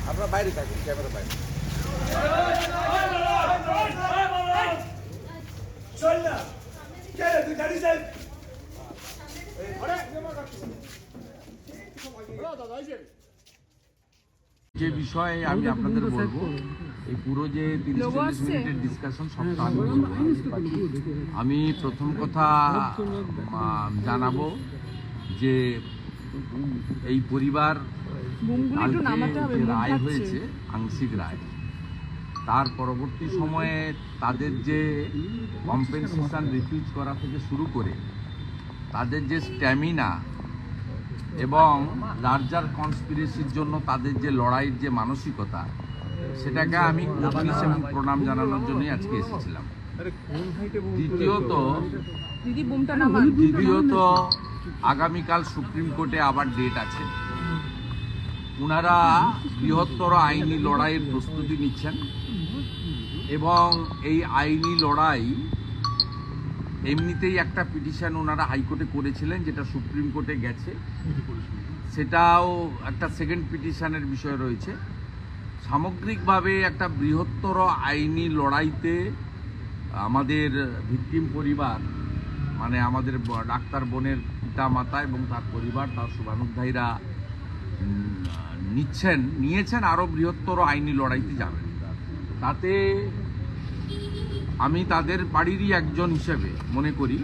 আপনারা বাইরে থাকুন, ক্যামেরা বাইরে। যে বিষয়ে আমি আপনাদের বলবো, এই পুরো যে 30-40 মিনিটের ডিসকাশন সবটা আমি বলবো। আমি প্রথম কথা জানাবো যে এই পরিবার যে রায় হয়েছে, আংশিক রায়, তার পরবর্তী সময়ে তাদের যে কম্পেনসেশন রিফিউজ করা থেকে শুরু করে তাদের যে স্ট্যামিনা এবং লার্জার কনস্পিরেসির জন্য তাদের যে লড়াইয়ের যে মানসিকতা, সেটাকে আমি কুর্নিশ এবং প্রণাম জানানোর জন্যই আজকে এসেছিলাম। দ্বিতীয়ত আগামীকাল সুপ্রিম কোর্টে আবার ডেট আছে। ওনারা বৃহত্তর আইনি লড়াইয়ের প্রস্তুতি নিচ্ছেন এবং এই আইনি লড়াই এমনিতেই একটা পিটিশন ওনারা হাইকোর্টে করেছিলেন, যেটা সুপ্রিম কোর্টে গেছে, সেটাও একটা সেকেন্ড পিটিশনের বিষয় রয়েছে। সামগ্রিকভাবে একটা বৃহত্তর আইনি লড়াইতে আমাদের ভিকটিম পরিবার, মানে আমাদের ডাক্তার বোনের পিতা মাতা এবং তার পরিবার, তার শুভানুধ্যায়ীরা নিয়েছেন আরও বৃহত্তর আইনি লড়াইতে যাবেন। তাতে আমি তাদের বাড়িরই একজন হিসেবে মনে করি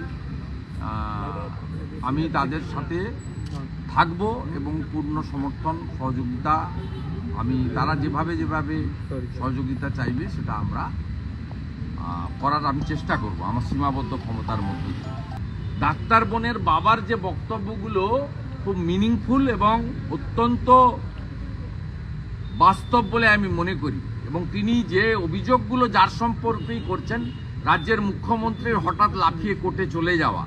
আমি তাদের সাথে থাকব এবং পূর্ণ সমর্থন সহযোগিতা তারা যেভাবে সহযোগিতা চাইবে সেটা আমরা করার আমি চেষ্টা করব আমার সীমাবদ্ধ ক্ষমতার মধ্যে। ডাক্তার বোনের বাবার যে বক্তব্যগুলো খুব মিনিংফুল এবং অত্যন্ত বাস্তব বলে আমি মনে করি, এবং তিনি যে অভিযোগগুলো যার সম্পর্কেই করছেন, রাজ্যের মুখ্যমন্ত্রীর হঠাৎ লাফিয়ে কোর্টে চলে যাওয়া,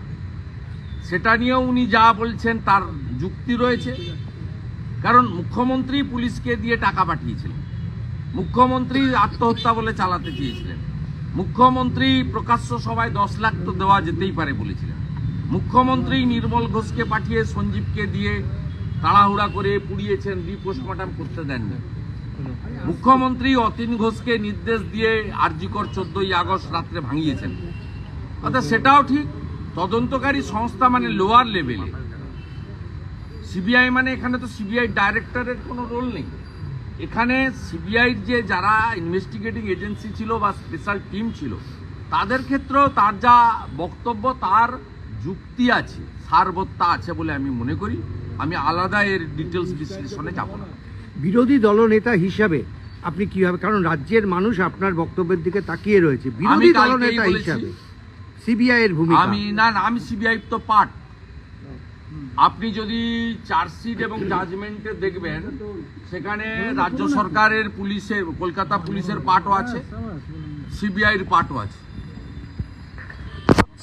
সেটা নিয়েও উনি যা বলছেন তার যুক্তি রয়েছে। কারণ মুখ্যমন্ত্রী পুলিশকে দিয়ে টাকা পাঠিয়েছিলেন, মুখ্যমন্ত্রী আত্মহত্যা বলে চালাতে চেয়েছিলেন, মুখ্যমন্ত্রী প্রকাশ্য সভায় 10 লাখ তো দেওয়া যেতেই পারে বলেছিলেন, মুখ্যমন্ত্রী নির্মল ঘোষকে পাঠিয়ে সঞ্জীবকে দিয়ে তাড়াহুড়া করে পুড়িয়েছেন, পোস্টমর্টম করতে দেননি, মুখ্যমন্ত্রী অতীন ঘোষকে নির্দেশ দিয়ে আরজিকর 14ই আগস্ট রাত্রে ভাঙিয়েছেন। অর্থাৎ সেটাও ঠিক, তদন্তকারী সংস্থা মানে লোয়ার লেভেলে, সিবিআই মানে এখানে তো সিবিআই ডাইরেক্টরের কোনো রোল নেই। এখানে সিবিআইর যে যারা ইনভেস্টিগেটিং এজেন্সি ছিল বা স্পেশাল টিম ছিল, তাদের ক্ষেত্রেও তার যা বক্তব্য, তার যুক্তি আছে, সারবত্তা আছে বলে আমি মনে করি। আমি আলাদা এর ডিটেলস বিশ্লেষণে যাব না। বিরোধী দলনেতা হিসাবে আপনি কিভাবে, কারণ রাজ্যের মানুষ আপনার বক্তব্যের দিকে তাকিয়ে রয়েছে, বিরোধী দলনেতা হিসাবে সিবিআই এর ভূমিকা? আমি সিবিআই তো পার্ট। আপনি যদি চার্জশিট এবং জাজমেন্টে দেখবেন, সেখানে রাজ্য সরকারের পুলিশের, কলকাতা পুলিশের পার্টও আছে, সিবিআইয়ের পার্টও আছে।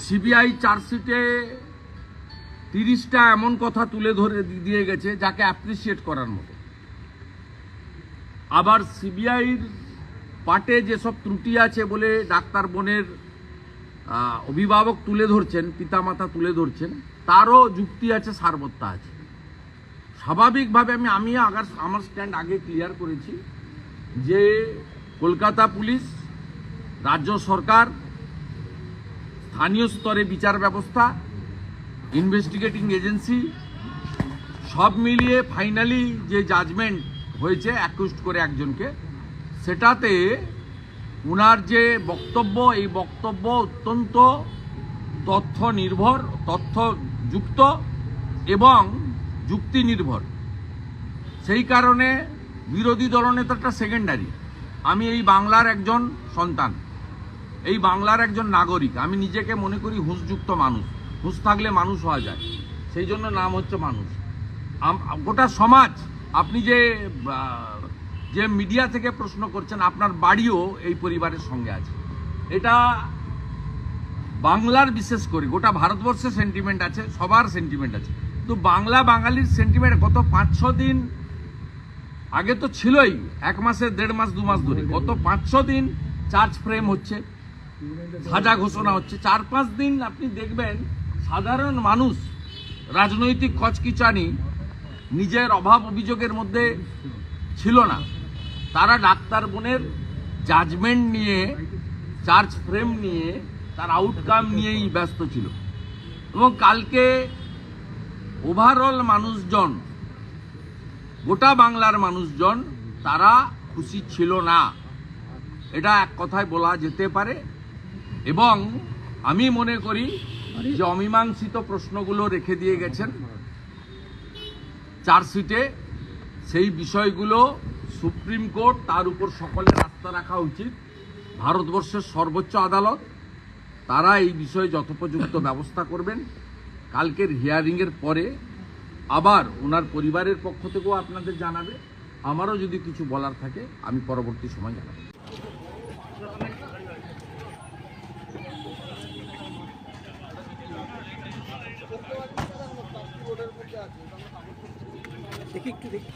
সিবিআই চার্জশিটে 30টা এমন কথা তুলে ধরে দিয়ে গেছে যাকে অ্যাপ্রিসিয়েট করার মতো। আবার সিবিআইর পার্টে যেসব ত্রুটি আছে বলে ডাক্তার বোনের অভিভাবক তুলে ধরছেন, পিতামাতা তুলে ধরছেন, তারও যুক্তি আছে, সারবত্তা আছে। স্বাভাবিকভাবে আমার স্ট্যান্ড আগে ক্লিয়ার করেছি যে কলকাতা পুলিশ, রাজ্য সরকার, স্থানীয় স্তরে বিচার ব্যবস্থা, ইনভেস্টিগেটিং এজেন্সি সব মিলিয়ে ফাইনালি যে জাজমেন্ট হয়েছে অ্যাকিউজড করে একজনকে, সেটাতে উনার যে বক্তব্য, এই বক্তব্য অত্যন্ত তথ্যযুক্ত এবং যুক্তি নির্ভর। সেই কারণে বিরোধী দলনেতাটা সেকেন্ডারি। আমি এই বাংলার একজন সন্তান, এই বাংলার একজন নাগরিক। আমি নিজেকে মনে করি হুঁশযুক্ত মানুষ। হুঁশ থাকলে মানুষ হওয়া যায়, সেই জন্য নাম হচ্ছে মানুষ। গোটা সমাজ, আপনি যে মিডিয়া থেকে প্রশ্ন করছেন, আপনার বাড়িও এই পরিবারের সঙ্গে আছে। এটা বাংলার, বিশেষ করে গোটা ভারতবর্ষের সেন্টিমেন্ট আছে, সবার সেন্টিমেন্ট আছে, তো বাঙালির সেন্টিমেন্ট গত 5-6 দিন আগে তো ছিলই, 1 মাসে 1.5 মাস 2 মাস ধরে, গত 5-6 দিন চার্জ ফ্রেম হচ্ছে। সাজা ঘোষণা হচ্ছে। 4-5 দিন আপনি দেখবেন সাধারণ মানুষ রাজনৈতিক খচকিচানি নিজের অভাব অভিযোগের মধ্যে ছিল না। তারা ডাক্তার বোনের জাজমেন্ট নিয়ে, চার্জ ফ্রেম নিয়ে, তার আউটকাম নিয়েই ব্যস্ত ছিল। এবং কালকে ওভারঅল মানুষজন, গোটা বাংলার মানুষজন তারা খুশি ছিল না, এটা এক কথায় বলা যেতে পারে। এবং আমি মনে করি যে অমীমাংসিত প্রশ্নগুলো রেখে দিয়ে গেছেন চার্জশিটে, সেই বিষয়গুলো সুপ্রিম কোর্ট, তার উপর সকলের আস্থা রাখা উচিত। ভারতবর্ষের সর্বোচ্চ আদালত, তারা এই বিষয়ে যথোপযুক্ত ব্যবস্থা করবেন। কালকের হিয়ারিংয়ের পরে আবার ওনার পরিবারের পক্ষ থেকেও আপনাদের জানাবে। আমারও যদি কিছু বলার থাকে আমি পরবর্তী সময় জানাবো। দেখি একটু দেখি।